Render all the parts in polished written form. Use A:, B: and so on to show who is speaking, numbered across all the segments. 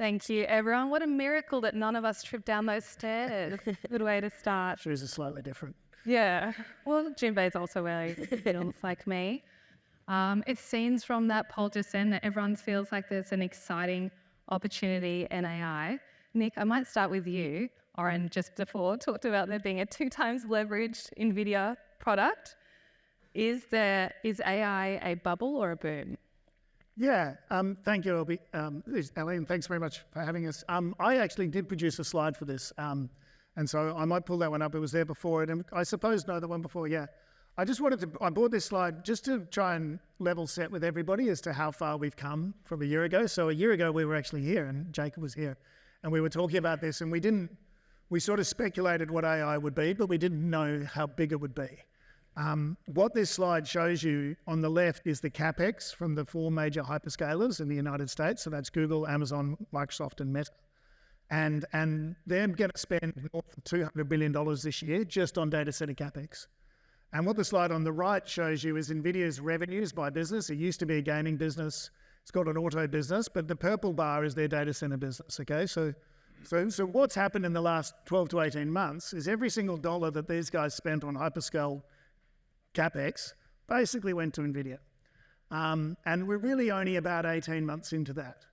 A: Thank you, everyone. What a miracle that none of us tripped down those stairs. Good way to start.
B: Shoes are slightly different.
A: Yeah. Well, Junbei's also wearing heels like me. It seems from that poll just then that everyone feels like there's an exciting opportunity in AI. Nick, I might start with you. Oren just before talked about there being a 2 times leveraged NVIDIA product. Is AI a bubble or a boom?
B: Yeah, thank you, Ellie, and thanks very much for having us. I actually did produce a slide for this, and so I might pull that one up. It was there before, and I suppose no, the one before, yeah. I bought this slide just to try and level set with everybody as to how far we've come from a year ago. So a year ago, we were actually here, and Jacob was here, and we were talking about this, and we sort of speculated what AI would be, but we didn't know how big it would be. What this slide shows you on the left is the CapEx from the 4 major hyperscalers in the United States. So that's Google, Amazon, Microsoft, and Meta. And they're going to spend more than $200 billion this year just on data center CapEx. And what the slide on the right shows you is NVIDIA's revenues by business. It used to be a gaming business. It's got an auto business, but the purple bar is their data center business, okay? So what's happened in the last 12 to 18 months is every single dollar that these guys spent on hyperscale CapEx basically went to NVIDIA. And we're really only about 18 months into that.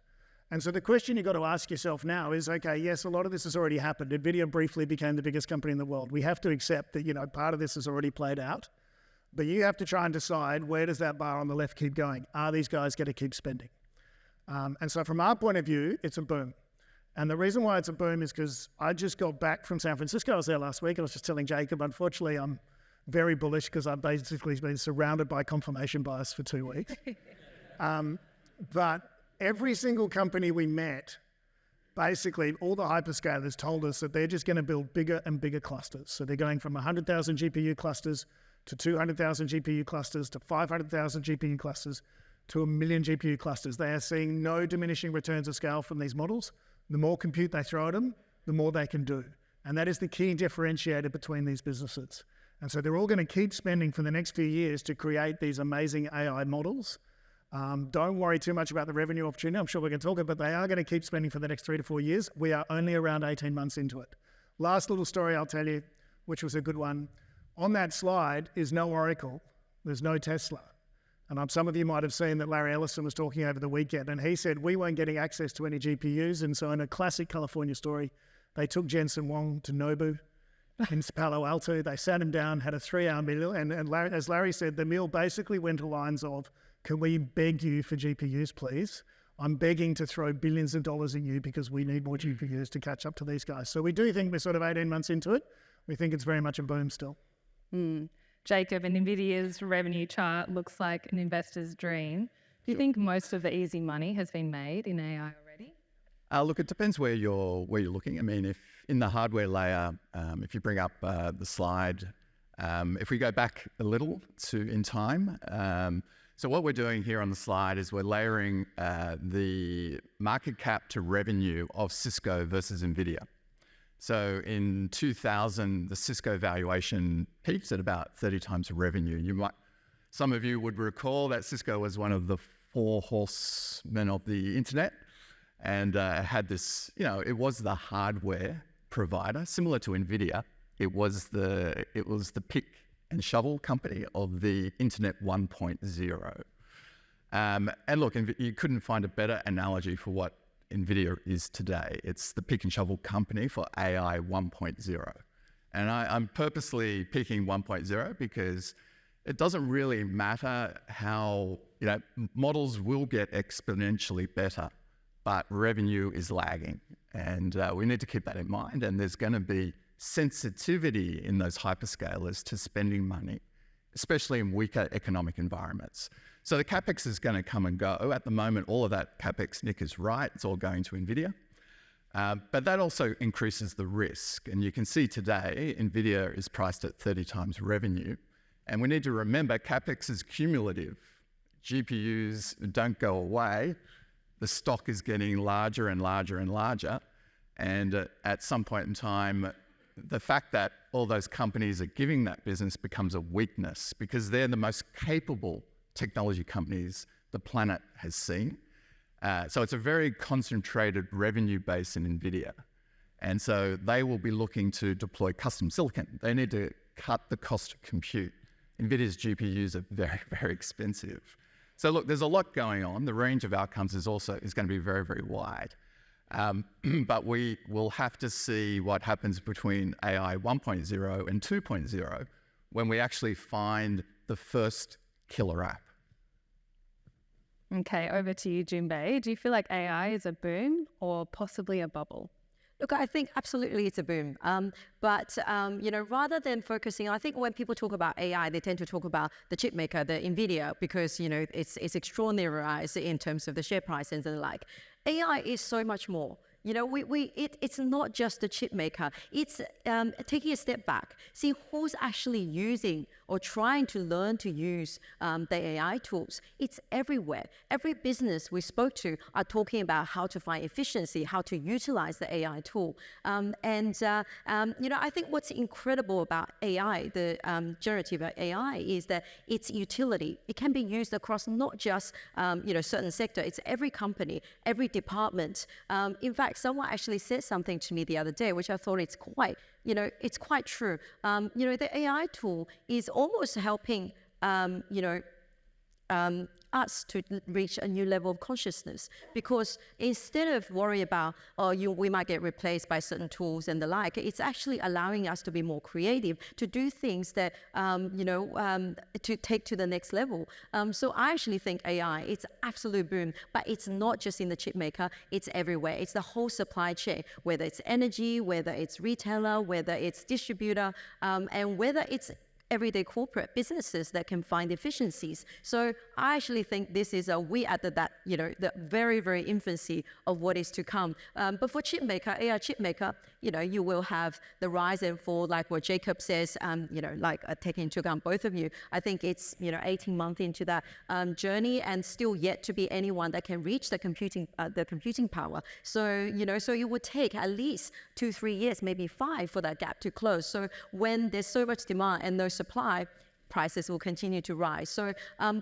B: And so the question you've got to ask yourself now is, okay, yes, a lot of this has already happened. NVIDIA briefly became the biggest company in the world. We have to accept that, part of this has already played out. But you have to try and decide, where does that bar on the left keep going? Are these guys going to keep spending? And so from our point of view, it's a boom. And the reason why it's a boom is because I just got back from San Francisco. I was there last week. I was just telling Jacob, unfortunately, I'm very bullish because I've basically been surrounded by confirmation bias for 2 weeks. But every single company we met, basically all the hyperscalers told us that they're just going to build bigger and bigger clusters. So they're going from 100,000 GPU clusters to 200,000 GPU clusters to 500,000 GPU clusters to 1 million GPU clusters. They are seeing no diminishing returns of scale from these models. The more compute they throw at them, the more they can do. And that is the key differentiator between these businesses. And so they're all going to keep spending for the next few years to create these amazing AI models. Don't worry too much about the revenue opportunity. I'm sure we can talk about it, but they are going to keep spending for the next 3 to 4 years. We are only around 18 months into it. Last little story I'll tell you, which was a good one. On that slide is no Oracle. There's no Tesla. And some of you might have seen that Larry Ellison was talking over the weekend, and he said we weren't getting access to any GPUs. And so in a classic California story, they took Jensen Huang to Nobu in Palo Alto. They sat him down, had a 3-hour meal, and Larry, as Larry said, the meal basically went to lines of, can we beg you for GPUs, please? I'm begging to throw billions of dollars at you because we need more GPUs to catch up to these guys. So we do think we're sort of 18 months into it. We think it's very much a boom still.
A: Jacob, and NVIDIA's revenue chart looks like an investor's dream. Do you think most of the easy money has been made in AI already?
C: Look, it depends where you're looking. I mean, if in the hardware layer, if you bring up the slide, if we go back a little in time, so what we're doing here on the slide is we're layering the market cap to revenue of Cisco versus NVIDIA. So in 2000, the Cisco valuation peaked at about 30 times the revenue. Some of you would recall that Cisco was one of the 4 horsemen of the internet, and had this, it was the hardware provider, similar to NVIDIA. It was the pick and shovel company of the Internet 1.0. And look, you couldn't find a better analogy for what NVIDIA is today. It's the pick and shovel company for AI 1.0. And I'm purposely picking 1.0 because it doesn't really matter how, models will get exponentially better, but revenue is lagging. And we need to keep that in mind. And there's going to be sensitivity in those hyperscalers to spending money, especially in weaker economic environments. So the CapEx is going to come and go. At the moment, all of that CapEx, Nick is right, it's all going to NVIDIA. But that also increases the risk. And you can see today, NVIDIA is priced at 30 times revenue. And we need to remember CapEx is cumulative. GPUs don't go away. The stock is getting larger and larger and larger. And at some point in time, the fact that all those companies are giving that business becomes a weakness because they're the most capable technology companies the planet has seen. So it's a very concentrated revenue base in NVIDIA. And so they will be looking to deploy custom silicon. They need to cut the cost of compute. NVIDIA's GPUs are very, very expensive. So look, there's a lot going on. The range of outcomes is going to be very, very wide. But we will have to see what happens between AI 1.0 and 2.0 when we actually find the first killer app.
A: Okay, over to you, Junbei. Do you feel like AI is a boom or possibly a bubble?
D: Look, I think absolutely it's a boom. But rather than focusing, I think when people talk about AI, they tend to talk about the chip maker, the NVIDIA, because, it's extraordinary in terms of the share prices and the like. AI is so much more. It's not just the chip maker. It's taking a step back. See who's actually using or trying to learn to use the AI tools. It's everywhere. Every business we spoke to are talking about how to find efficiency, how to utilize the AI tool. I think what's incredible about AI, the generative AI, is that its utility. It can be used across not just certain sector. It's every company, every department. In fact, someone actually said something to me the other day, which I thought it's quite true. The AI tool is almost helping, us to reach a new level of consciousness, because instead of worry about, we might get replaced by certain tools and the like, it's actually allowing us to be more creative, to do things that, to take to the next level. So I actually think AI, it's absolute boom, but it's not just in the chip maker, it's everywhere. It's the whole supply chain, whether it's energy, whether it's retailer, whether it's distributor, and whether it's everyday corporate businesses that can find efficiencies. So I actually think this is we at the very, very infancy of what is to come. But for chip maker, AI chip maker, you will have the rise and fall, like what Jacob says, taking into account both of you. I think it's, 18 months into that journey, and still yet to be anyone that can reach the computing power. So, so it would take at least 2-3 years, maybe 5 for that gap to close. So when there's so much demand and no supply, prices will continue to rise. So,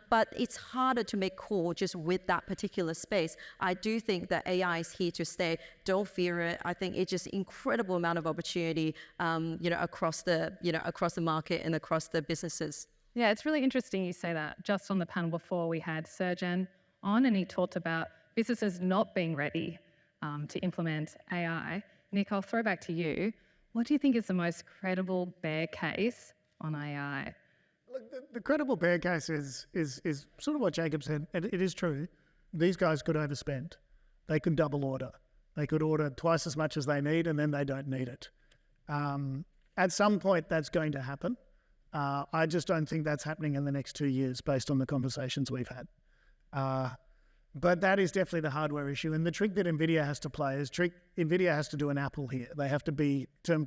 D: but it's harder to make call just with that particular space. I do think that AI is here to stay. Don't fear it. I think it's just incredible amount of opportunity, across the market and across the businesses.
A: Yeah, it's really interesting you say that. Just on the panel before, we had Surgeon on, and he talked about businesses not being ready to implement AI. Nick, I'll throw back to you. What do you think is the most credible bear case on AI?
B: Look, the credible bear case is sort of what Jacob said. It is true. These guys could overspend. They could double order. They could order twice as much as they need, and then they don't need it. At some point, that's going to happen. I just don't think that's happening in the next 2 years based on the conversations we've had. But that is definitely the hardware issue. And the trick that NVIDIA has to play is NVIDIA has to do an Apple here. They have to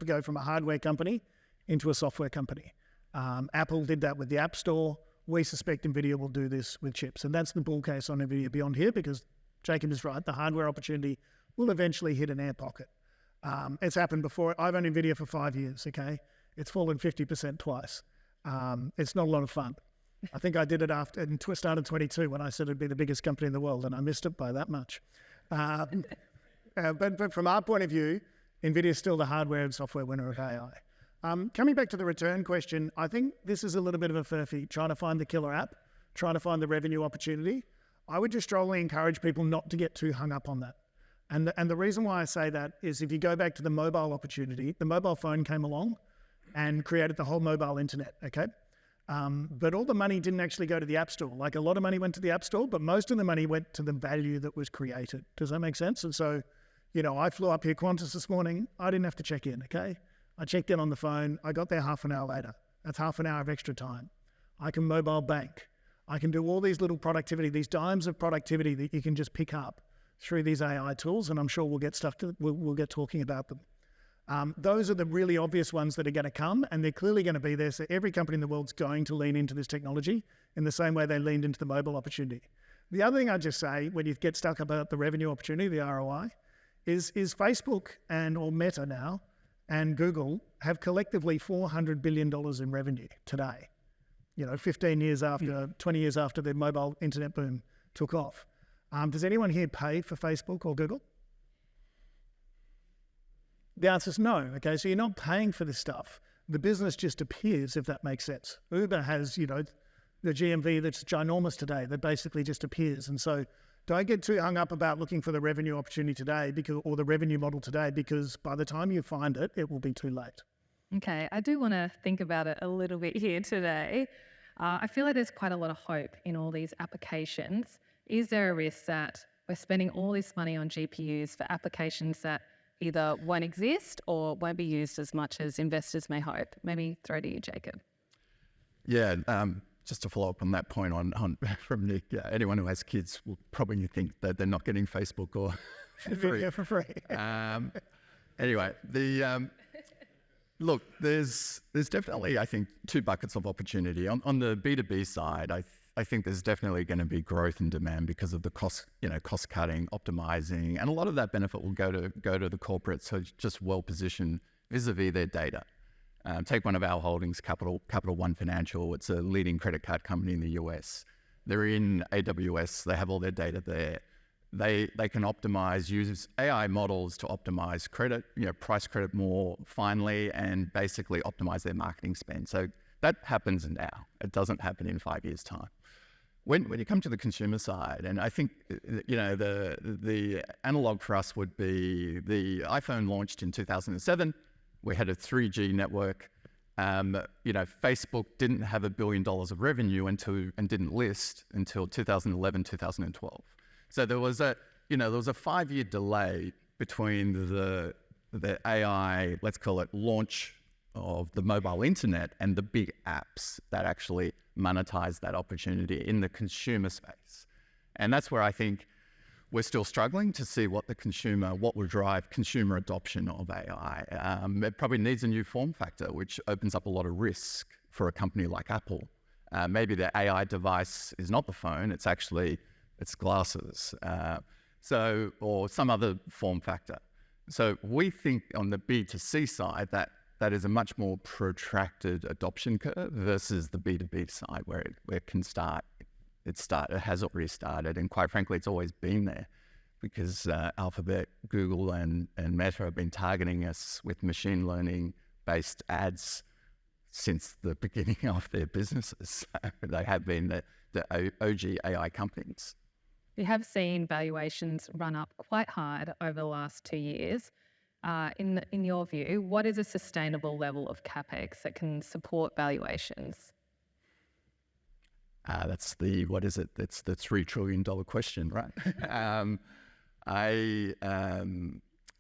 B: go from a hardware company into a software company. Apple did that with the App Store. We suspect NVIDIA will do this with chips. And that's the bull case on NVIDIA beyond here, because Jacob is right. The hardware opportunity will eventually hit an air pocket. It's happened before. I've owned NVIDIA for 5 years, okay? It's fallen 50% twice. It's not a lot of fun. I think I did it and started 22 when I said it'd be the biggest company in the world, and I missed it by that much. But from our point of view, NVIDIA is still the hardware and software winner of AI. Coming back to the return question, I think this is a little bit of a furphy, trying to find the killer app, trying to find the revenue opportunity. I would just strongly encourage people not to get too hung up on that. And the reason why I say that is if you go back to the mobile opportunity, the mobile phone came along and created the whole mobile internet, okay? But all the money didn't actually go to the App Store. Like, a lot of money went to the App Store, but most of the money went to the value that was created. Does that make sense? And so, I flew up here Qantas this morning. I didn't have to check in, okay? I checked in on the phone. I got there half an hour later. That's half an hour of extra time. I can mobile bank. I can do all these little productivity, these dimes of productivity that you can just pick up through these AI tools, and I'm sure we'll get talking about them. Those are the really obvious ones that are going to come, and they're clearly going to be there. So every company in the world's going to lean into this technology in the same way they leaned into the mobile opportunity. The other thing I'd just say, when you get stuck about the revenue opportunity, the ROI, is Facebook or Meta now and Google have collectively $400 billion in revenue today. 15 years after, 20 years after the mobile internet boom took off. Does anyone here pay for Facebook or Google? The answer is no. Okay, so you're not paying for this stuff. The business just appears, if that makes sense. Uber has, the GMV that's ginormous today that basically just appears. And so don't get too hung up about looking for the revenue opportunity today or the revenue model today, because by the time you find it, it will be too late.
A: Okay, I do want to think about it a little bit here today. I feel like there's quite a lot of hope in all these applications. Is there a risk that we're spending all this money on GPUs for applications that either won't exist or won't be used as much as investors may hope? Maybe throw to you, Jacob.
C: Yeah, just to follow up on that point from Nick, anyone who has kids will probably think that they're not getting Facebook or for free.
B: Yeah, for free.
C: Anyway, look, there's definitely, I think, two buckets of opportunity. On the B2B side, I think there's definitely going to be growth in demand because of the cost cutting, optimizing, and a lot of that benefit will go to the corporates who are just well positioned vis-a-vis their data. Take one of our holdings, Capital One Financial. It's a leading credit card company in the US. They're in AWS. They have all their data there. They can optimize, use AI models to optimize credit, price credit more finely, and basically optimize their marketing spend. So that happens now. It doesn't happen in 5 years' time. When you come to the consumer side, and I think the analog for us would be the iPhone launched in 2007. We had a 3G network. Facebook didn't have $1 billion of revenue and didn't list until 2011, 2012. So there was a 5-year delay between the AI, let's call it, launch of the mobile internet and the big apps that actually monetize that opportunity in the consumer space. And that's where I think we're still struggling to see what will drive consumer adoption of AI. It probably needs a new form factor, which opens up a lot of risk for a company like Apple. Maybe the AI device is not the phone, it's glasses, or some other form factor. So we think on the B2C side that is a much more protracted adoption curve versus the B2B side where it can start. It has already started, and quite frankly, it's always been there because Alphabet, Google, and Meta have been targeting us with machine learning-based ads since the beginning of their businesses. They have been the OG AI companies.
A: We have seen valuations run up quite hard over the last 2 years. In your view, what is a sustainable level of CapEx that can support valuations?
C: That's the $3 trillion question, right?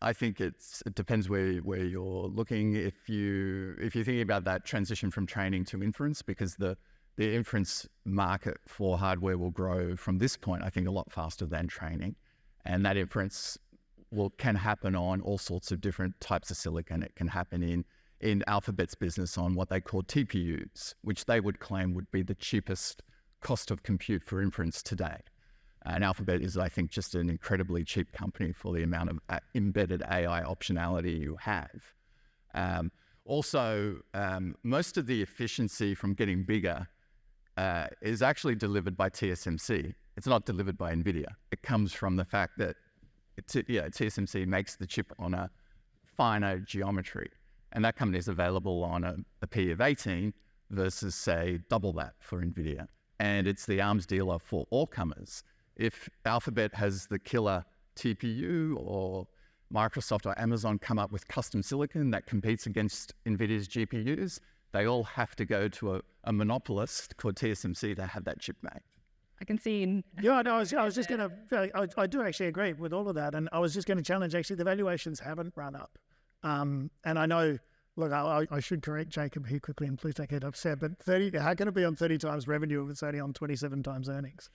C: I think it depends where you're looking. If you're thinking about that transition from training to inference, because the inference market for hardware will grow from this point, I think, a lot faster than training, and that inference can happen on all sorts of different types of silicon. It can happen in Alphabet's business on what they call TPUs, which they would claim would be the cheapest cost of compute for inference today. And Alphabet is, I think, just an incredibly cheap company for the amount of embedded AI optionality you have. Also, most of the efficiency from getting bigger is actually delivered by TSMC. It's not delivered by NVIDIA. It comes from the fact that TSMC makes the chip on a finer geometry, and that company is available on a P of 18 versus, say, double that for NVIDIA. And it's the arms dealer for all comers. If Alphabet has the killer TPU, or Microsoft or Amazon come up with custom silicon that competes against NVIDIA's GPUs, they all have to go to a monopolist called TSMC to have that chip made.
A: I can see.
B: Yeah, no, I was just going to. I do actually agree with all of that, and I was just going to challenge. Actually, the valuations haven't run up, and I know. Look, I should correct Jacob here quickly, and please don't get upset. But how can it be on 30 times revenue if it's only on 27 times earnings?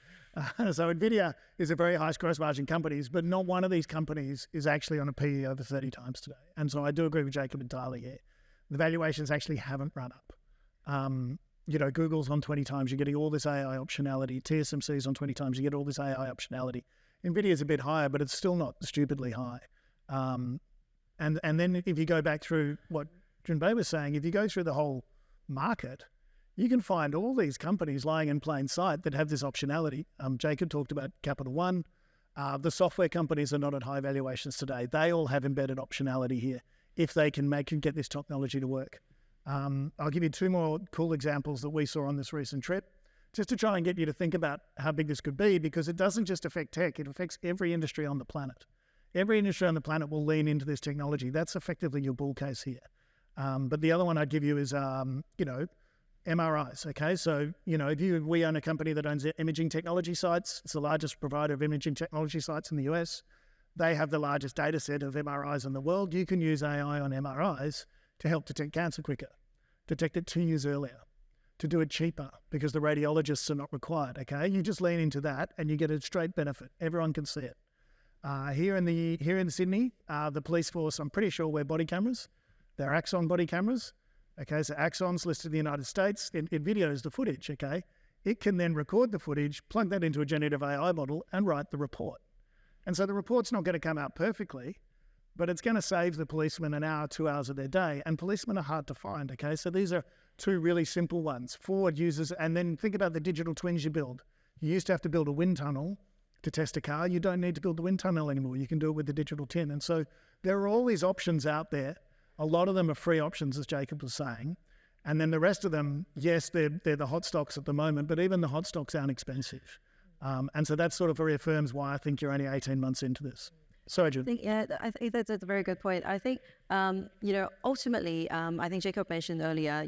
B: So NVIDIA is a very high gross margin companies, but not one of these companies is actually on a PE over 30 times today. And so I do agree with Jacob entirely here. The valuations actually haven't run up. Google's on 20 times, you're getting all this AI optionality. TSMC's on 20 times, you get all this AI optionality. NVIDIA's a bit higher, but it's still not stupidly high. And then if you go back through what Junbei was saying, if you go through the whole market, you can find all these companies lying in plain sight that have this optionality. Jacob talked about Capital One. The software companies are not at high valuations today. They all have embedded optionality here if they can make and get this technology to work. I'll give you 2 more cool examples that we saw on this recent trip, just to try and get you to think about how big this could be, because it doesn't just affect tech, it affects every industry on the planet. Every industry on the planet will lean into this technology. That's effectively your bull case here. But the other one I'd give you is, MRIs, okay? So, we own a company that owns imaging technology sites. It's the largest provider of imaging technology sites in the US. They have the largest data set of MRIs in the world. You can use AI on MRIs to help detect cancer quicker, detect it 2 years earlier, to do it cheaper because the radiologists are not required, okay? You just lean into that and you get a straight benefit. Everyone can see it. Here in Sydney, the police force, I'm pretty sure, wear body cameras. They're Axon body cameras. Okay, so Axon's listed in the United States. It videos the footage, okay? It can then record the footage, plug that into a generative AI model, and write the report. And so the report's not going to come out perfectly, but it's going to save the policemen an hour, 2 hours of their day. And policemen are hard to find, okay? So these are 2 really simple ones. Ford uses, and then think about the digital twins you build. You used to have to build a wind tunnel to test a car. You don't need to build the wind tunnel anymore. You can do it with the digital twin. And so there are all these options out there. A lot of them are free options, as Jacob was saying. And then the rest of them, yes, they're the hot stocks at the moment, but even the hot stocks aren't expensive. And so that sort of reaffirms why I think you're only 18 months into this. Sorry, June.
D: I think that's a very good point. I think, ultimately, I think Jacob mentioned earlier,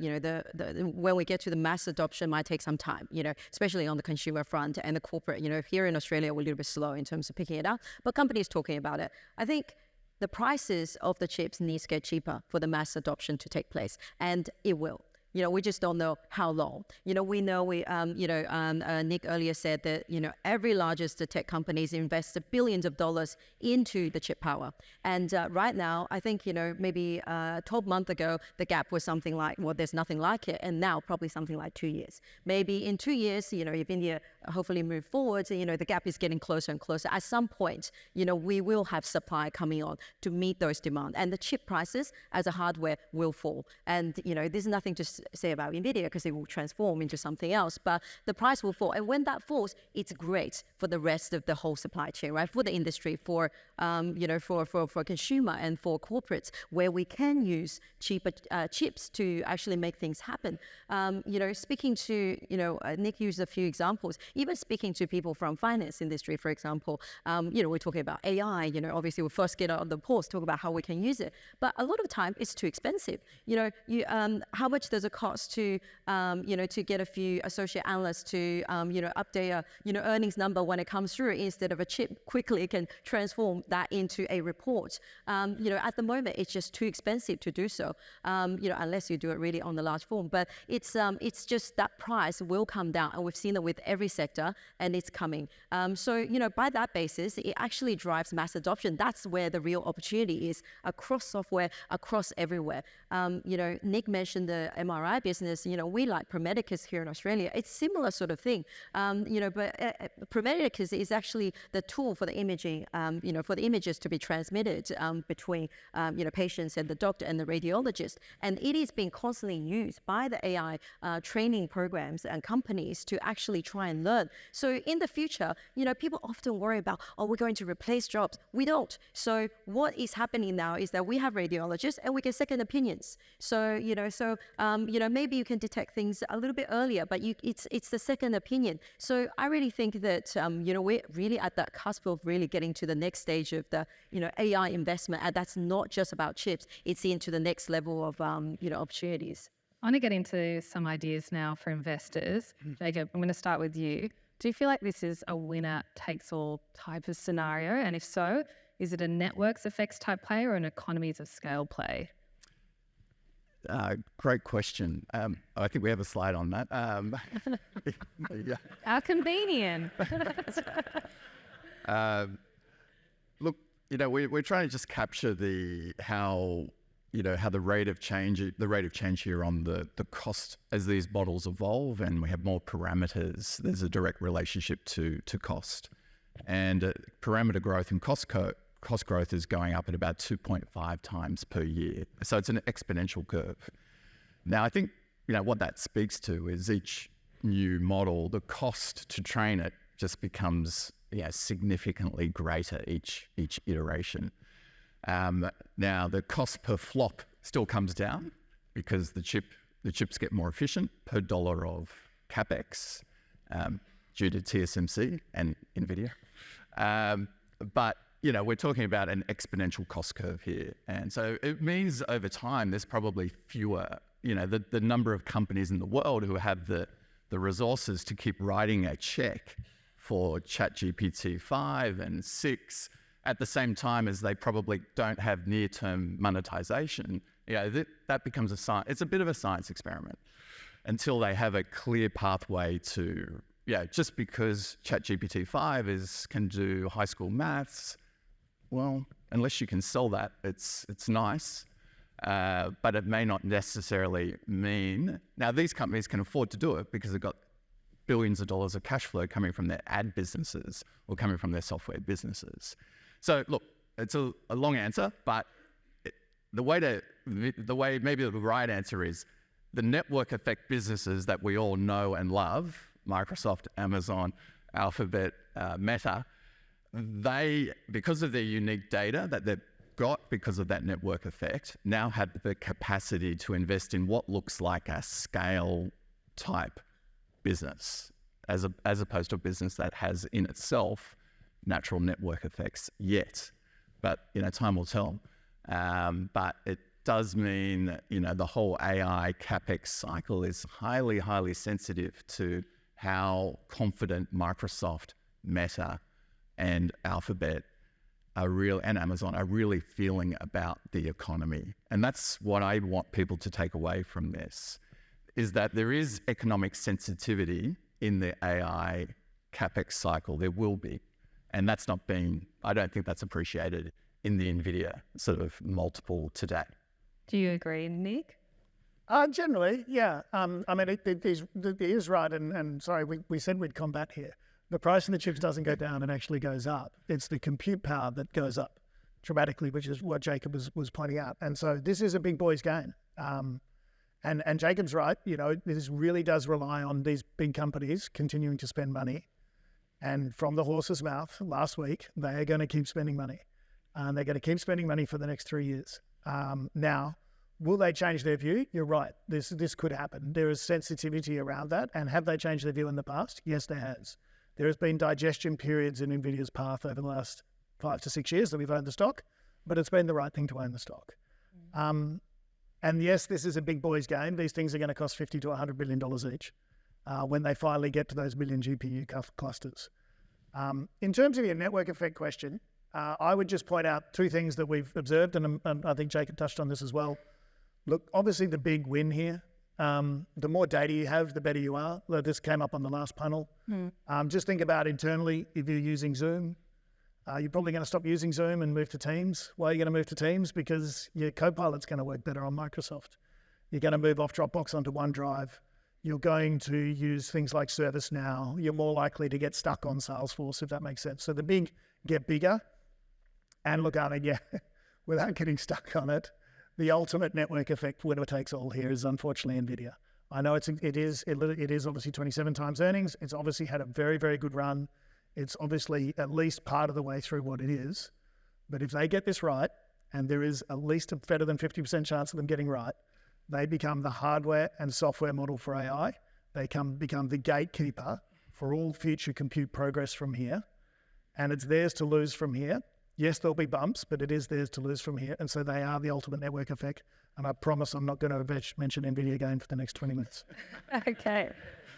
D: when we get to the mass adoption might take some time, especially on the consumer front and the corporate. Here in Australia, we're a little bit slow in terms of picking it up, but companies talking about it. I think the prices of the chips needs to get cheaper for the mass adoption to take place, and it will. We just don't know how long. We know Nick earlier said that, every largest tech companies invest billions of dollars into the chip power. And right now, I think, maybe 12 months ago, the gap was something like, there's nothing like it. And now probably something like 2 years. Maybe in 2 years, if India hopefully move forward, the gap is getting closer and closer. At some point, we will have supply coming on to meet those demands. And the chip prices as a hardware will fall. And, there's nothing to say about NVIDIA because it will transform into something else, but the price will fall. And when that falls, it's great for the rest of the whole supply chain, right? For the industry, for consumer and for corporates, where we can use cheaper chips to actually make things happen. Speaking to, Nick used a few examples, even speaking to people from finance industry, for example, we're talking about AI, obviously we first get on the post, talk about how we can use it, but a lot of time it's too expensive. How much does it cost to get a few associate analysts to, update a, earnings number when it comes through, instead of a chip quickly can transform that into a report. At the moment, it's just too expensive to do so, unless you do it really on the large form. But it's just that price will come down, and we've seen it with every sector, and it's coming. So, by that basis, it actually drives mass adoption. That's where the real opportunity is, across software, across everywhere. Nick mentioned the MRI business. We like Promedicus here in Australia. It's similar sort of thing. But Promedicus is actually the tool for the imaging, for the images to be transmitted between, patients and the doctor and the radiologist. And it is being constantly used by the AI training programs and companies to actually try and learn. So in the future, people often worry about, we're going to replace jobs. We don't. So what is happening now is that we have radiologists and we get second opinions. So, maybe you can detect things a little bit earlier, but it's the second opinion. So I really think that, we're really at that cusp of really getting to the next stage of the, AI investment. And that's not just about chips. It's into the next level of, opportunities.
A: I want to get into some ideas now for investors. Jacob, I'm going to start with you. Do you feel like this is a winner-takes-all type of scenario? And if so, is it a networks effects type play or an economies of scale play?
C: Great question. I think we have a slide on that. Yeah.
A: How convenient.
C: Look, we're trying to just capture how the rate of change here on the cost as these models evolve, and we have more parameters. There's a direct relationship to cost, and parameter growth and cost growth is going up at about 2.5 times per year. So it's an exponential curve. Now, I think, what that speaks to is each new model, the cost to train it just becomes significantly greater each iteration. Now the cost per flop still comes down because the chips get more efficient per dollar of capex due to TSMC and NVIDIA. But we're talking about an exponential cost curve here, and so it means over time there's probably fewer. The number of companies in the world who have the resources to keep writing a check for ChatGPT 5 and 6 at the same time as they probably don't have near-term monetization. That becomes it's a bit of a science experiment until they have a clear pathway to, just because ChatGPT 5 can do high school maths, well, unless you can sell that, it's nice. But it may not necessarily mean... Now, these companies can afford to do it because they've got billions of dollars of cash flow coming from their ad businesses or coming from their software businesses. So, look, it's a long answer, but maybe the right answer is the network effect businesses that we all know and love, Microsoft, Amazon, Alphabet, Meta, they, because of their unique data that they've got because of that network effect, now have the capacity to invest in what looks like a scale type business, as opposed to a business that has in itself natural network effects yet. But time will tell. But it does mean the whole AI capex cycle is highly, highly sensitive to how confident Microsoft, Meta, and Alphabet and Amazon are really feeling about the economy. And that's what I want people to take away from this, is that there is economic sensitivity in the AI capex cycle. There will be. And that's not being, I don't think that's appreciated in the NVIDIA sort of multiple today.
A: Do you agree, Nick?
B: Generally, yeah. It is right. And sorry, we said we'd combat here. The price of the chips doesn't go down, it actually goes up. It's the compute power that goes up dramatically, which is what Jacob was pointing out. And so this is a big boys game. And Jacob's right, this really does rely on these big companies continuing to spend money. And from the horse's mouth last week, they are going to keep spending money. They're going to keep spending money for the next 3 years. Now, will they change their view? You're right. This could happen. There is sensitivity around that. And have they changed their view in the past? Yes, there has. There has been digestion periods in NVIDIA's path over the last 5 to 6 years that we've owned the stock, but it's been the right thing to own the stock. And yes, this is a big boys game. These things are going to cost $50 to $100 billion each when they finally get to those million GPU clusters. In terms of your network effect question, I would just point out two things that we've observed, and I think Jacob touched on this as well. Look, obviously the big win here, the more data you have, the better you are. This came up on the last panel. Just think about internally, if you're using Zoom, you're probably going to stop using Zoom and move to Teams. Why are you going to move to Teams? Because your Copilot's going to work better on Microsoft. You're going to move off Dropbox onto OneDrive. You're going to use things like ServiceNow. You're more likely to get stuck on Salesforce, if that makes sense. So the big get bigger. And look, without getting stuck on it, the ultimate network effect winner takes all here is unfortunately NVIDIA. I know it is obviously 27 times earnings. It's obviously had a very, very good run. It's obviously at least part of the way through what it is. But if they get this right, and there is at least a better than 50% chance of them getting right, they become the hardware and software model for AI. They become the gatekeeper for all future compute progress from here. And it's theirs to lose from here. Yes, there'll be bumps, but it is theirs to lose from here. And so they are the ultimate network effect. And I promise I'm not going to mention NVIDIA again for the next 20 minutes.
A: Okay.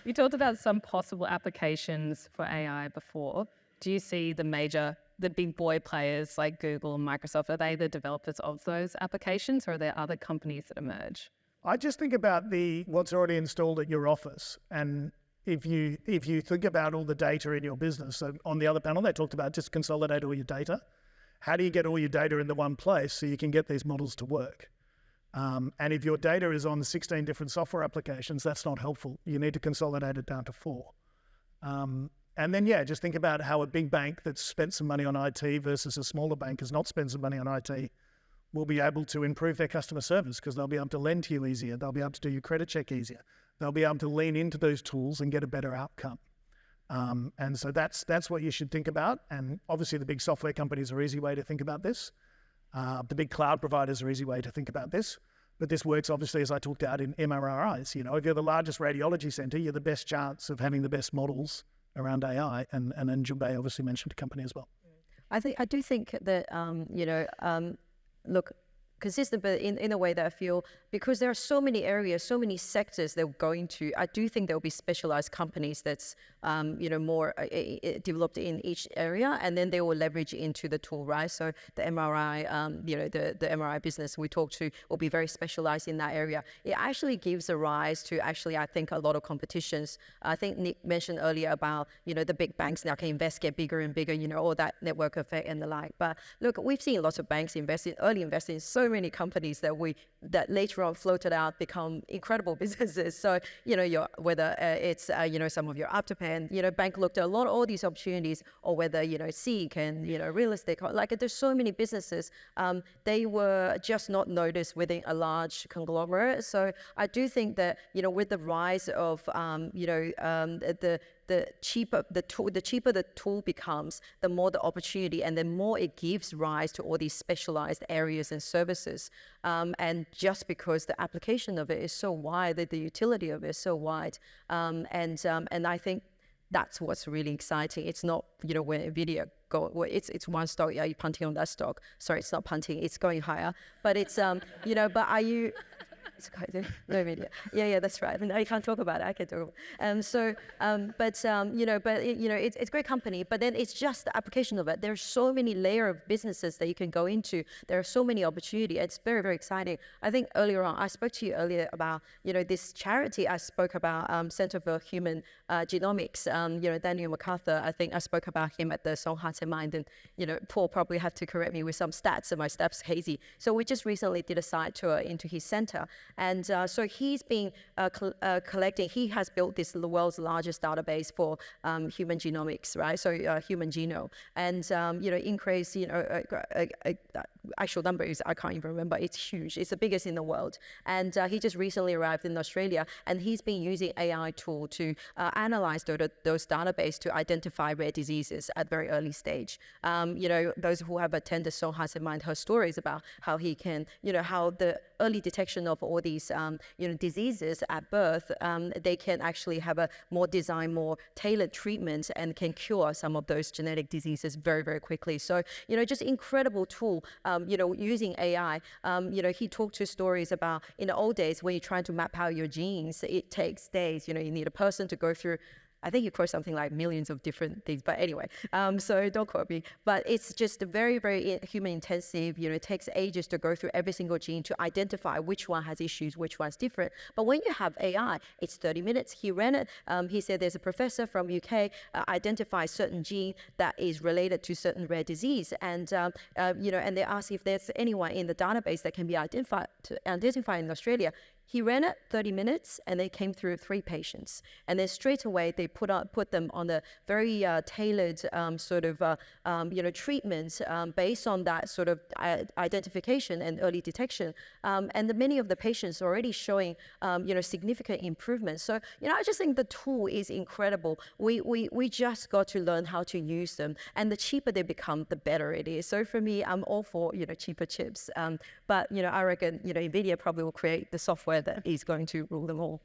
A: You talked about some possible applications for AI before. Do you see the big boy players like Google and Microsoft, are they the developers of those applications, or are there other companies that emerge?
B: I just think about what's already installed at your office. And if you think about all the data in your business, so on the other panel, they talked about just consolidate all your data. How do you get all your data in the one place so you can get these models to work? And if your data is on 16 different software applications, that's not helpful. You need to consolidate it down to 4. And then, just think about how a big bank that's spent some money on IT versus a smaller bank has not spent some money on IT will be able to improve their customer service because they'll be able to lend to you easier. They'll be able to do your credit check easier. They'll be able to lean into those tools and get a better outcome. And so that's what you should think about. And obviously the big software companies are an easy way to think about this. The big cloud providers are an easy way to think about this. But this works obviously, as I talked out, in MRIs. You know, if you're the largest radiology center, you're the best chance of having the best models around AI. And then Junbei obviously mentioned a company as well.
D: I do think that look, consistent, but in a way that I feel, because there are so many areas, so many sectors they're going to, I do think there will be specialized companies that's more developed in each area, and then they will leverage into the tool, right? So the MRI, the MRI business we talked to will be very specialized in that area. It actually gives a rise to I think a lot of competitions. I think Nick mentioned earlier about, the big banks now can invest, get bigger and bigger, all that network effect and the like. But look, we've seen lots of banks early invest in so many companies that later on floated out, become incredible businesses. So, whether it's, some of your Afterpan, bank looked at all these opportunities, or whether, Seek and, real estate, like there's so many businesses, they were just not noticed within a large conglomerate. So I do think that, with the rise of, the cheaper the tool becomes, the more the opportunity, and the more it gives rise to all these specialized areas and services. And just because the application of it is so wide, the utility of it is so wide, and I think that's what's really exciting. It's not, where NVIDIA it's one stock. Are you punting on that stock? Sorry, it's not punting. It's going higher. But it's but are you? It's quite no media. Yeah, that's right. I mean, I can't talk about it. I can talk about it. It's great company, but then it's just the application of it. There's so many layer of businesses that you can go into. There are so many opportunities. It's very, very exciting. I think earlier on, I spoke to you earlier about, this charity I spoke about, Center for Human Genomics, Daniel MacArthur. I think I spoke about him at the Song Heart and Mind, and, Paul probably have to correct me with some stats, and my stats hazy. So we just recently did a site tour into his center. And so he's been collecting, he has built the world's largest database for human genomics, right? So human genome. And, increase, actual number is, I can't even remember. It's huge. It's the biggest in the world. And he just recently arrived in Australia, and he's been using AI tool to analyze those databases to identify rare diseases at very early stage. Those who have attended Song Heart and Mind heard stories about how he can, how the early detection of all these, diseases at birth, they can actually have a more tailored treatment, and can cure some of those genetic diseases very, very quickly. So, just incredible tool, using AI. He talked to stories about in the old days when you're trying to map out your genes, it takes days. You need a person to go through, I think you quote something like millions of different things, but anyway, so don't quote me. But it's just very, very human intensive. It takes ages to go through every single gene to identify which one has issues, which one's different. But when you have AI, it's 30 minutes. He ran it. He said there's a professor from UK identifies certain gene that is related to certain rare disease, and and they asked if there's anyone in the database that can be identified in Australia. He ran it 30 minutes, and they came through 3 patients. And then straight away, they put them on a very tailored treatment based on that sort of identification and early detection. And many of the patients are already showing, significant improvements. So, I just think the tool is incredible. We just got to learn how to use them. And the cheaper they become, the better it is. So for me, I'm all for, cheaper chips. But, I reckon, NVIDIA probably will create the software that is going to rule them all.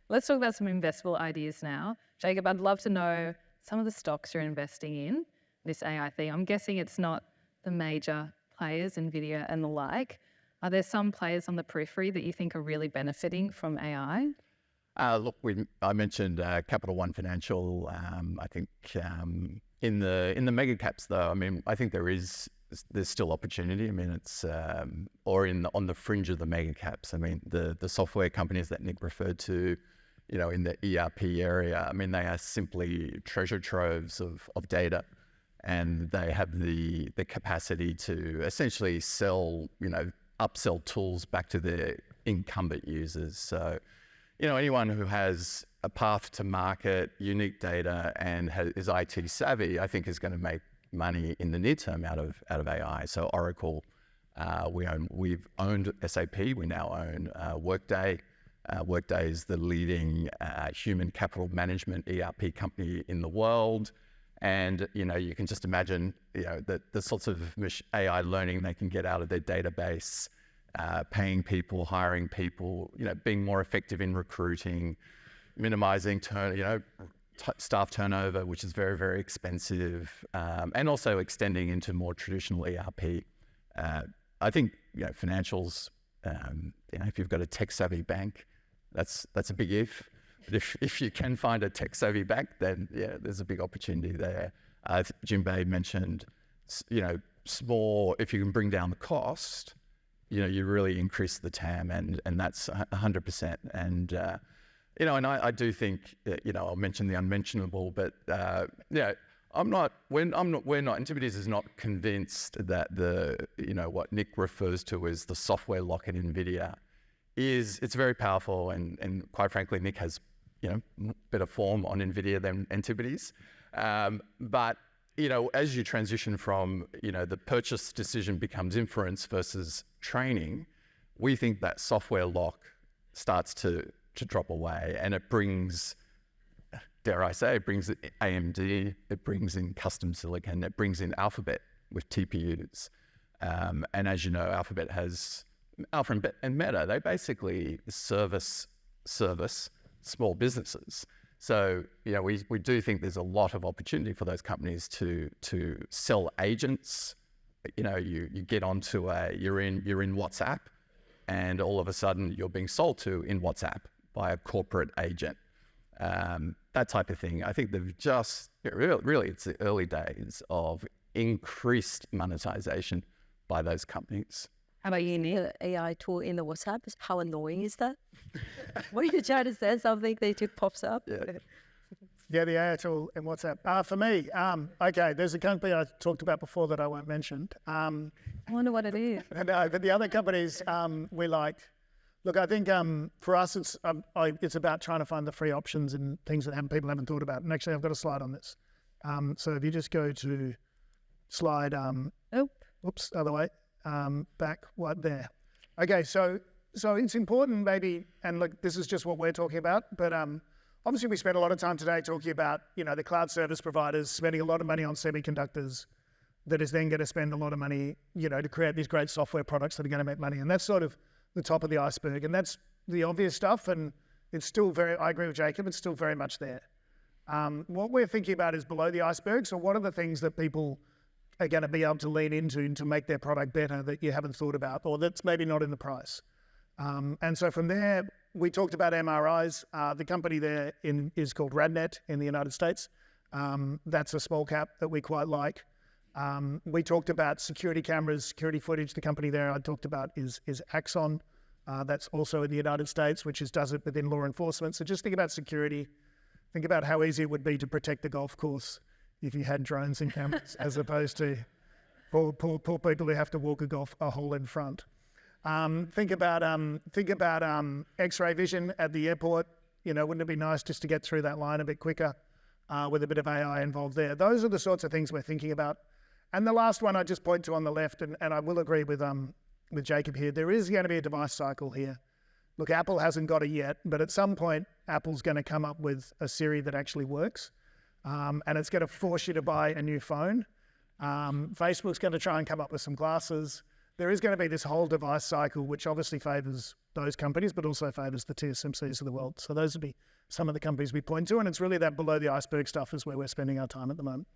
A: Let's talk about some investable ideas now. Jacob, I'd love to know some of the stocks you're investing in this AI thing. I'm guessing it's not the major players, NVIDIA and the like. Are there some players on the periphery that you think are really benefiting from AI?
C: Look, I mentioned Capital One Financial. I think in the mega caps, though, I think there's still opportunity. It's on the fringe of the mega caps. The software companies that Nick referred to, in the ERP area, they are simply treasure troves of data, and they have the capacity to essentially upsell tools back to their incumbent users. So, anyone who has a path to market, unique data, and is IT savvy, I think is going to make money in the near term out of AI. So Oracle, we've owned SAP, we now own Workday. Workday is the leading human capital management ERP company in the world. And, you can just imagine, the sorts of AI learning they can get out of their database, paying people, hiring people, being more effective in recruiting, minimizing staff turnover, which is very, very expensive, and also extending into more traditional ERP. I think, financials, if you've got a tech-savvy bank, that's a big if. But if you can find a tech-savvy bank, then, there's a big opportunity there. Jinbei mentioned, small, if you can bring down the cost, you really increase the TAM, and that's 100%. And, and I do think that, I'll mention the unmentionable, but, we're not, Antipodes is not convinced that what Nick refers to as the software lock in NVIDIA it's very powerful, and quite frankly, Nick has, better form on NVIDIA than Antipodes. But, as you transition from, the purchase decision becomes inference versus training, we think that software lock starts to drop away, and it brings, dare I say, it brings AMD, it brings in custom silicon, it brings in Alphabet with TPUs. And as you know, Alphabet and Meta, they basically service small businesses. So, we do think there's a lot of opportunity for those companies to sell agents. You get onto you're in WhatsApp, and all of a sudden you're being sold to in WhatsApp by a corporate agent. That type of thing. I think they've just, really, it's the early days of increased monetization by those companies.
A: How about you, Nick?
D: The AI tool in the WhatsApp, how annoying is that? When you try to say something, they just pops up.
B: Yeah, the AI tool in WhatsApp. For me, okay, there's a company I talked about before that I won't mention.
A: I wonder what it is.
B: No, but the other companies we like. Look, I think for us, it's about trying to find the free options and things that people haven't thought about. And actually, I've got a slide on this. So if you just go to slide, other way, back right there. Okay, so it's important maybe, and look, this is just what we're talking about, but obviously we spent a lot of time today talking about, the cloud service providers spending a lot of money on semiconductors that is then going to spend a lot of money, to create these great software products that are going to make money. And that's sort of the top of the iceberg. And that's the obvious stuff. And it's still I agree with Jacob, it's still very much there. What we're thinking about is below the iceberg. So what are the things that people are going to be able to lean into to make their product better that you haven't thought about, or that's maybe not in the price? And so from there, we talked about MRIs. The company there is called RadNet in the United States. That's a small cap that we quite like. We talked about security cameras, security footage. The company there I talked about is Axon. That's also in the United States, which does it within law enforcement. So just think about security. Think about how easy it would be to protect the golf course if you had drones and cameras, as opposed to poor people who have to walk a hole in front. Think about X-ray vision at the airport. Wouldn't it be nice just to get through that line a bit quicker with a bit of AI involved there? Those are the sorts of things we're thinking about. And the last one I just point to on the left, and I will agree with Jacob here, there is going to be a device cycle here. Look, Apple hasn't got it yet, but at some point, Apple's going to come up with a Siri that actually works. And it's going to force you to buy a new phone. Facebook's going to try and come up with some glasses. There is going to be this whole device cycle, which obviously favors those companies, but also favors the TSMCs of the world. So those would be some of the companies we point to. And it's really that below the iceberg stuff is where we're spending our time at the moment.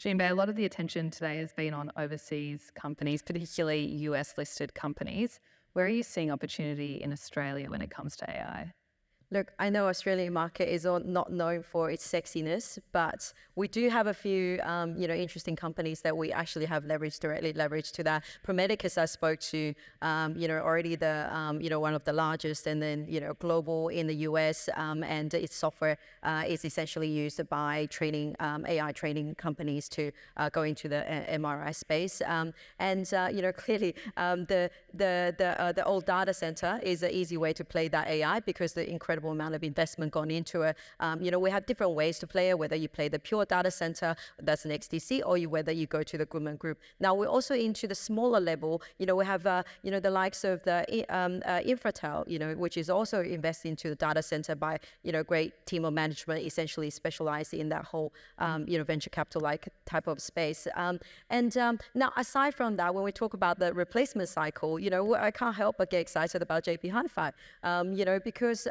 A: Jinbei, a lot of the attention today has been on overseas companies, particularly US-listed companies. Where are you seeing opportunity in Australia when it comes to AI?
D: Look, I know Australian market is not known for its sexiness, but we do have a few, interesting companies that we actually have directly leveraged to that. Prometic, as I spoke to, already the, one of the largest, and then, global in the US, and its software is essentially used by training, AI training companies to go into the MRI space. Clearly, the old data center is an easy way to play that AI because the incredible incredible amount of investment gone into it. We have different ways to play it, whether you play the pure data center, that's an XDC, or whether you go to the Goldman Group. Now, we're also into the smaller level. We have, the likes of the Infratel, which is also investing into the data center by, great team of management, essentially specialized in that whole, venture capital-like type of space. Now, aside from that, when we talk about the replacement cycle, I can't help but get excited about JB Hi-Fi, because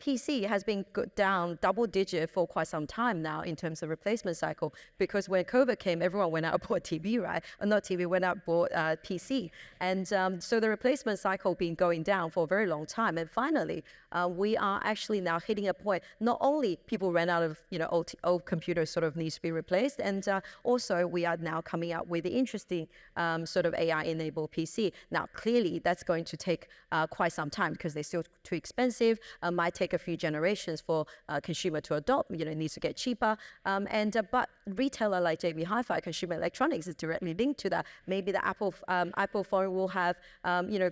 D: PC has been down double-digit for quite some time now in terms of replacement cycle, because when COVID came, everyone went out and bought TV, right? Or not TV, went out and bought PC. And so the replacement cycle been going down for a very long time. And finally, we are actually now hitting a point, not only people ran out of, old computers sort of needs to be replaced, and also we are now coming out with the interesting sort of AI-enabled PC. Now, clearly, that's going to take quite some time because they're still too expensive. Might take a few generations for consumer to adopt. It needs to get cheaper. But retailer like JB Hi-Fi, consumer electronics, is directly linked to that. Maybe the Apple phone will have,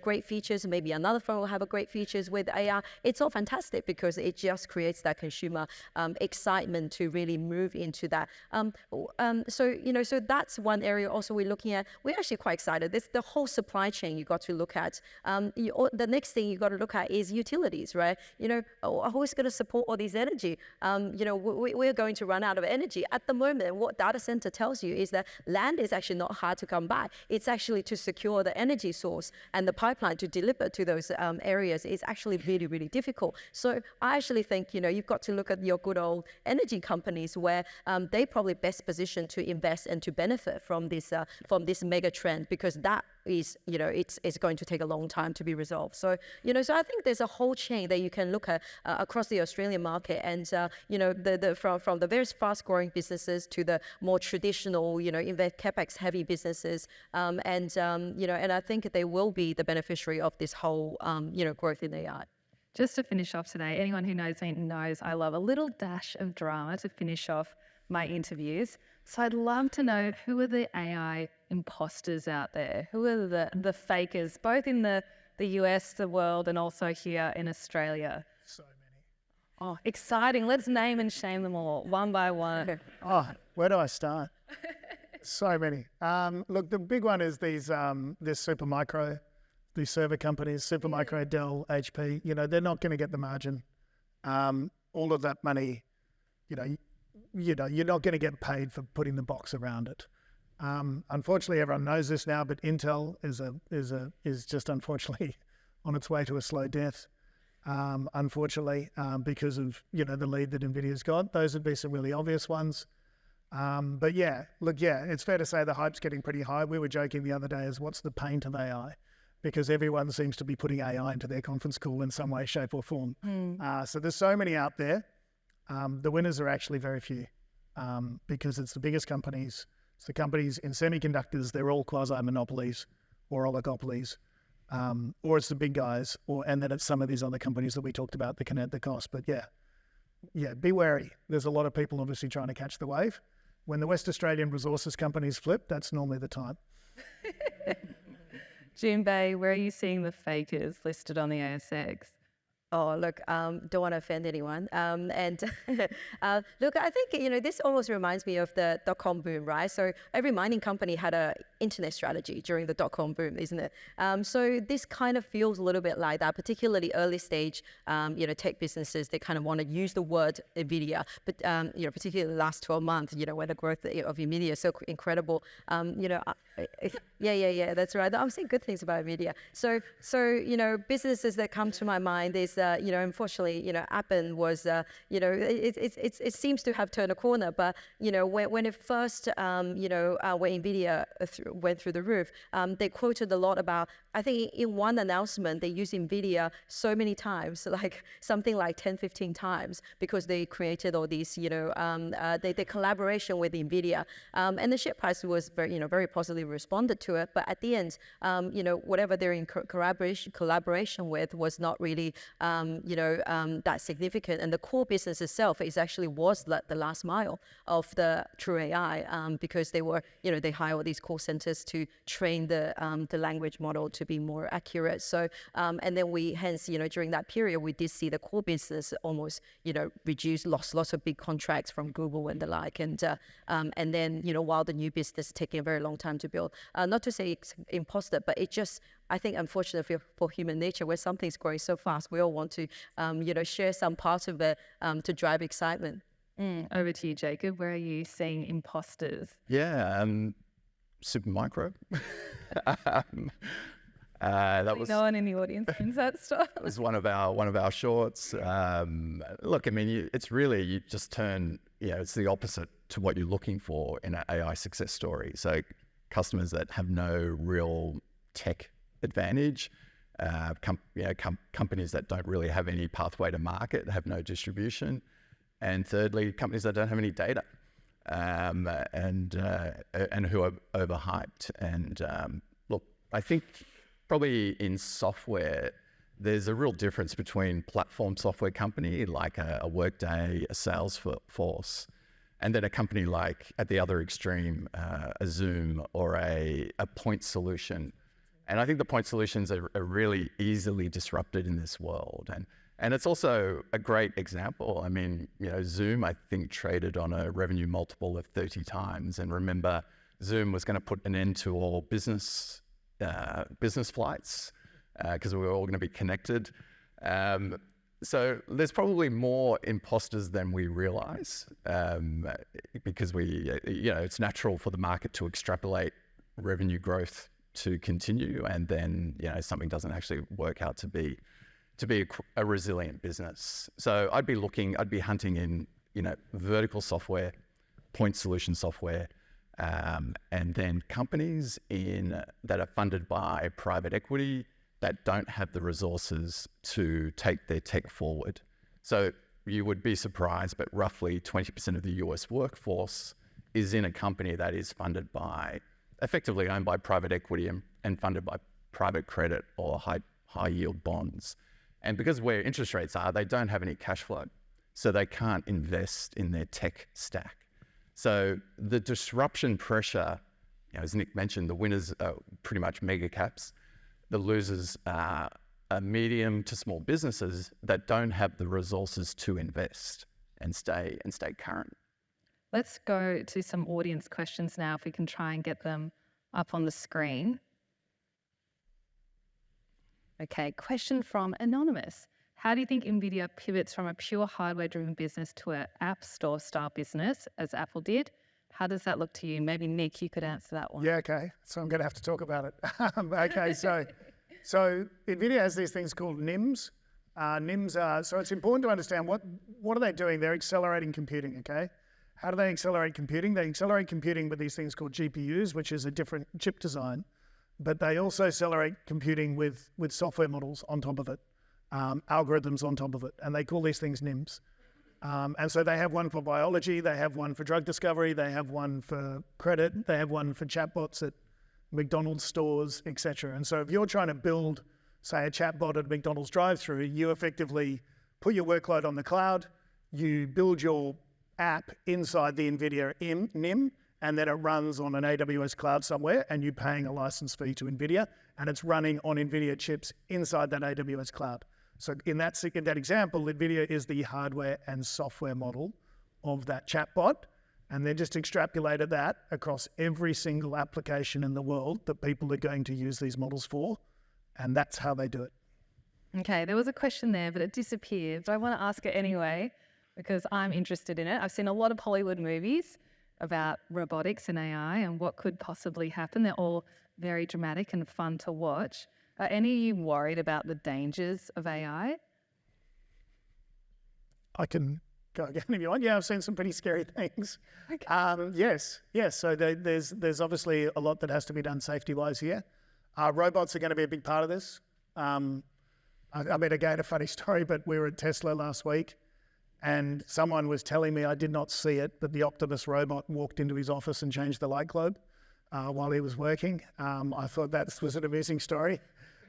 D: great features. Maybe another phone will have a great features with AI. It's all fantastic because it just creates that consumer excitement to really move into that. So that's one area also we're looking at. We're actually quite excited. This the whole supply chain you got to look at. The next thing you got to look at is utilities, right? Who's going to support all this energy? We're going to run out of energy. At the moment, what data center tells you is that land is actually not hard to come by. It's actually to secure the energy source and the pipeline to deliver to those areas is actually really, really difficult. So I actually think, you've got to look at your good old energy companies where they probably best positioned to invest and to benefit from this mega trend, because that is, it's going to take a long time to be resolved. So, so I think there's a whole chain that you can look at across the Australian market, and from the very fast-growing businesses to the more traditional, capex heavy businesses, and I think they will be the beneficiary of this whole, growth in AI.
A: Just to finish off today, anyone who knows me knows I love a little dash of drama to finish off my interviews. So I'd love to know, who are the AI imposters out there? Who are the fakers, both in the US, the world, and also here in Australia?
B: So many.
A: Oh, exciting. Let's name and shame them all, one by one.
B: Oh, where do I start? So many. Look, the big one is these Supermicro, these server companies, Supermicro, Dell, HP. They're not going to get the margin. All of that money, you're not going to get paid for putting the box around it. Unfortunately, everyone knows this now, but Intel is just unfortunately on its way to a slow death. Unfortunately, because of the lead that NVIDIA's got. Those would be some really obvious ones. But it's fair to say the hype's getting pretty high. We were joking the other day as what's the paint of AI? Because everyone seems to be putting AI into their conference call in some way, shape or form. So there's so many out there. The winners are actually very few, because it's the biggest companies. It's the companies in semiconductors. They're all quasi-monopolies or oligopolies, or it's the big guys, and then it's some of these other companies that we talked about that can add the cost. But be wary. There's a lot of people obviously trying to catch the wave. When the West Australian resources companies flip, that's normally the time.
D: Junbei, where are you seeing the fakers listed on the ASX? Oh, look, don't want to offend anyone. Look, I think, this almost reminds me of the dot-com boom, right? So every mining company had a internet strategy during the dot-com boom, isn't it? So this kind of feels a little bit like that, particularly early stage, tech businesses, they kind of want to use the word NVIDIA, but, particularly the last 12 months, where the growth of NVIDIA is so incredible. Yeah, that's right. I'm saying good things about NVIDIA. So businesses that come to my mind is, unfortunately, Appen was, it seems to have turned a corner, but, when it first, when NVIDIA went through the roof, they quoted a lot about, I think in one announcement, they used NVIDIA so many times, like something like 10, 15 times, because they created all these, the collaboration with NVIDIA. And the share price was very positively responded to it. But at the end, whatever they're in collaboration with was not really that significant. And the core business itself is actually was the last mile of the true AI, because they were, they hire all these call centers to train the language model to be more accurate. So, and then hence, during that period, we did see the core business almost, reduce, lost lots of big contracts from Google and the like. And then, while the new business is taking a very long time to build, not to say it's imposter, but it just, I think, unfortunately for human nature, where something's growing so fast, we all want to, share some part of it to drive excitement.
A: Over to you, Jacob. Where are you seeing imposters?
C: Yeah, Supermicro. That was
A: no one in the audience thinks that stuff.
C: That was one of our shorts. Look, I mean, it's really, you just turn, it's the opposite to what you're looking for in an AI success story. So customers that have no real tech advantage, companies that don't really have any pathway to market, have no distribution, and thirdly, companies that don't have any data, and who are overhyped. And look, I think probably in software, there's a real difference between platform software company like a Workday, a Salesforce, and then a company like at the other extreme, a Zoom or a point solution. And I think the point solutions are really easily disrupted in this world. And it's also a great example. I mean, Zoom, I think, traded on a revenue multiple of 30 times. And remember, Zoom was going to put an end to all business flights because we were all going to be connected. So there's probably more imposters than we realize, because it's natural for the market to extrapolate revenue growth to continue, and then something doesn't actually work out to be a resilient business. So I'd be hunting in vertical software, point solution software, and then companies that are funded by private equity that don't have the resources to take their tech forward. So you would be surprised, but roughly 20% of the US workforce is in a company that is effectively owned by private equity and funded by private credit or high yield bonds. And because of where interest rates are, they don't have any cash flow. So they can't invest in their tech stack. So the disruption pressure, as Nick mentioned, the winners are pretty much mega caps. The losers are medium to small businesses that don't have the resources to invest and stay current.
A: Let's go to some audience questions now, if we can try and get them up on the screen. Okay, question from Anonymous. How do you think NVIDIA pivots from a pure hardware-driven business to an app store-style business, as Apple did? How does that look to you? Maybe, Nick, you could answer that one.
B: Yeah, okay. So I'm going to have to talk about it. Okay, so NVIDIA has these things called NIMs. NIMs are, so it's important to understand what are they doing? They're accelerating computing, okay? How do they accelerate computing? They accelerate computing with these things called GPUs, which is a different chip design, but they also accelerate computing with software models on top of it, algorithms on top of it, and they call these things NIMs. And so they have one for biology, they have one for drug discovery, they have one for credit, they have one for chatbots at McDonald's stores, etc. And so if you're trying to build, say, a chatbot at McDonald's drive-through, you effectively put your workload on the cloud, you build your app inside the NVIDIA NIM, and then it runs on an AWS cloud somewhere, and you're paying a license fee to NVIDIA, and it's running on NVIDIA chips inside that AWS cloud. So in that example, NVIDIA is the hardware and software model of that chatbot, and then just extrapolated that across every single application in the world that people are going to use these models for, and that's how they do it.
A: Okay, there was a question there, but it disappeared. But I want to ask it anyway, because I'm interested in it. I've seen a lot of Hollywood movies about robotics and AI and what could possibly happen. They're all very dramatic and fun to watch. Are any of you worried about the dangers of AI?
B: I can go again if you want. Yeah, I've seen some pretty scary things.
A: Okay.
B: Yes. So there's obviously a lot that has to be done safety-wise here. Robots are going to be a big part of this. I mean, again, a funny story, but we were at Tesla last week, and someone was telling me, I did not see it, but the Optimus robot walked into his office and changed the light globe while he was working. I thought that was an amusing story.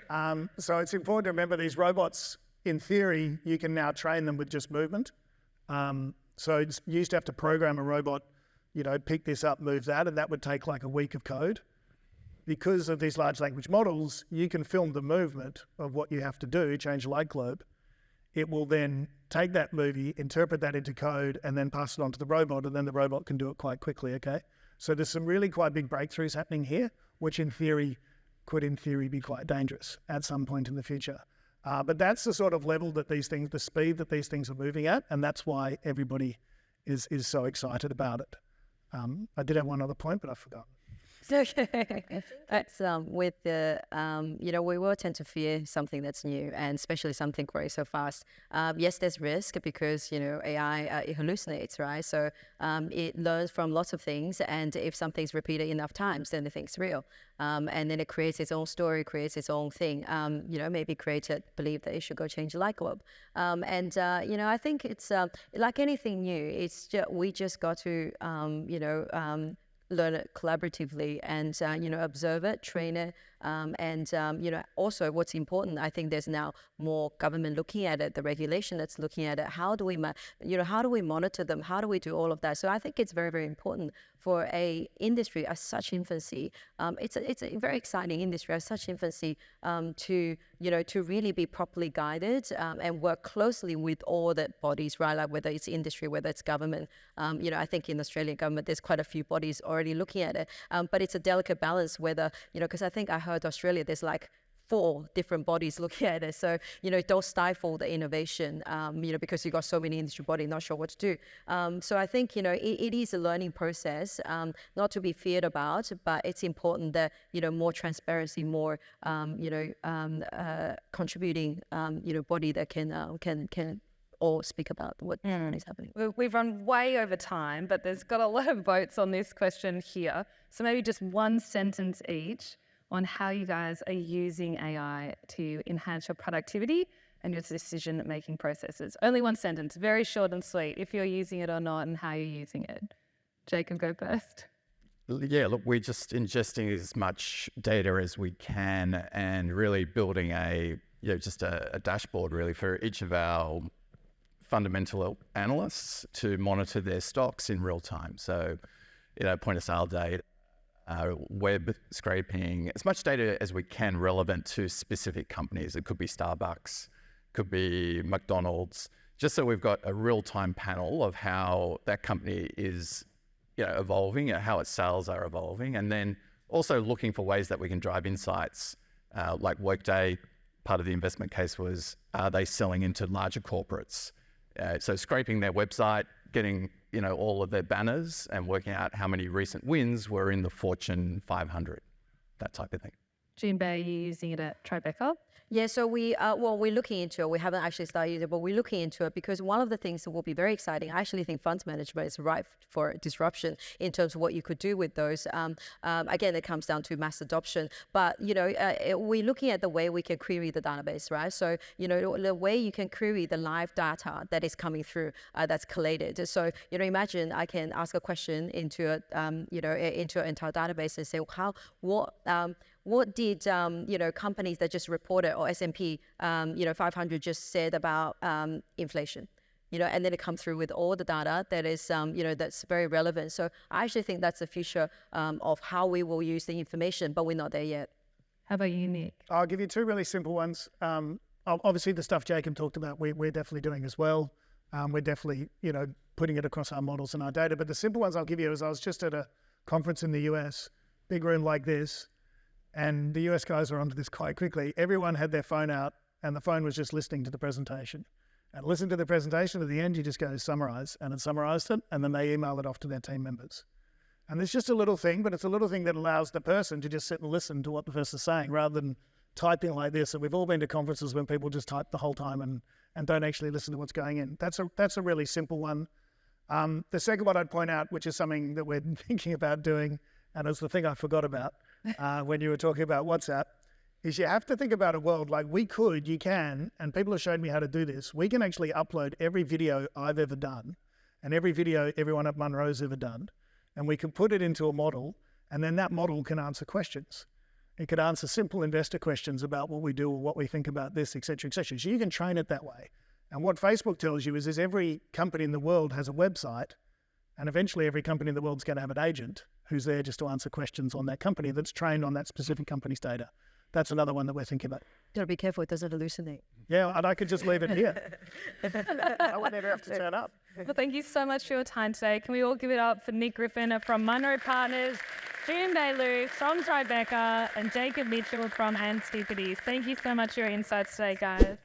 B: So it's important to remember these robots in theory, you can now train them with just movement. So you used to have to program a robot, pick this up, move that, and that would take like a week of code. Because of these large language models, you can film the movement of what you have to do, change a light globe. It will then take that movie, interpret that into code, and then pass it on to the robot, and then the robot can do it quite quickly, okay? So there's some really quite big breakthroughs happening here, which could in theory be quite dangerous at some point in the future. But that's the sort of level that the speed that these things are moving at, and that's why everybody is so excited about it. I did have one other point, but I forgot.
D: That's with the, we will tend to fear something that's new, and especially something growing so fast. Yes, there's risk because, AI, it hallucinates, right? So it learns from lots of things, and if something's repeated enough times, then it thinks real. And then it creates its own story, creates its own thing. Maybe created, believe that it should go change a light bulb. I think it's like anything new, it's we just got to, learn it collaboratively and, observe it, train it. Also what's important, I think there's now more government looking at it, the regulation that's looking at it. How do we monitor them? How do we do all of that? So I think it's very, very important for a industry at such infancy. It's a very exciting industry at such infancy to really be properly guided and work closely with all the bodies, right? Like whether it's industry, whether it's government. I think in the Australian government, there's quite a few bodies already looking at it. But it's a delicate balance whether, because I think I heard Australia, there's like 4 different bodies looking at it. So, don't stifle the innovation, because you've got so many industry bodies not sure what to do. So I think, it is a learning process, not to be feared about, but it's important that, more transparency, more, contributing, body that can all speak about what is happening.
A: We've run way over time, but there's got a lot of votes on this question here. So maybe just one sentence each on how you guys are using AI to enhance your productivity and your decision-making processes. Only one sentence, very short and sweet, if you're using it or not and how you're using it. Jacob, go first.
C: Yeah, look, we're just ingesting as much data as we can and really building a dashboard really for each of our fundamental analysts to monitor their stocks in real time. So, point of sale data, web scraping, as much data as we can relevant to specific companies. It could be Starbucks, could be McDonald's, just so we've got a real-time panel of how that company is evolving, how its sales are evolving, and then also looking for ways that we can drive insights. Like Workday, part of the investment case was, are they selling into larger corporates? So scraping their website, getting all of their banners and working out how many recent wins were in the Fortune 500, that type of thing.
A: Junbei, are you using it at Tribeca?
D: Yeah, so we're looking into it. We haven't actually started using it, but we're looking into it because one of the things that will be very exciting, I actually think funds management is ripe for disruption in terms of what you could do with those. Again, it comes down to mass adoption, but, we're looking at the way we can query the database, right? So, the way you can query the live data that is coming through, that's collated. So, imagine I can ask a question into into an entire database and say, what did companies that just reported or S&P 500 just said about inflation? And then it comes through with all the data that is that's very relevant. So I actually think that's the future of how we will use the information, but we're not there yet.
A: How about you, Nick?
B: I'll give you 2 really simple ones. Obviously, the stuff Jacob talked about, we're definitely doing as well. We're definitely putting it across our models and our data. But the simple ones I'll give you is I was just at a conference in the US, big room like this. And the US guys are onto this quite quickly. Everyone had their phone out and the phone was just listening to the presentation. And listen to the presentation, at the end you just go summarize, and it summarized it, and then they email it off to their team members. And it's just a little thing, but it's a little thing that allows the person to just sit and listen to what the person's saying rather than typing like this. And we've all been to conferences when people just type the whole time and don't actually listen to what's going in. That's a really simple one. The second one I'd point out, which is something that we're thinking about doing, and it's the thing I forgot about, when you were talking about WhatsApp, is you have to think about a world like you can, and people have shown me how to do this. We can actually upload every video I've ever done and every video everyone at Munro's ever done, and we can put it into a model, and then that model can answer questions. It could answer simple investor questions about what we do or what we think about this, et cetera, et cetera. So you can train it that way. And what Facebook tells you is every company in the world has a website, and eventually every company in the world is going to have an agent who's there just to answer questions on that company that's trained on that specific company's data. That's another one that we're thinking about.
D: Gotta be careful, it doesn't hallucinate.
B: Yeah, and I could just leave it here. I would never have to turn up.
A: Well, thank you so much for your time today. Can we all give it up for Nick Griffin from Munro Partners, June Bailey from Tribeca, and Jacob Mitchell from Antipodes. Thank you so much for your insights today, guys.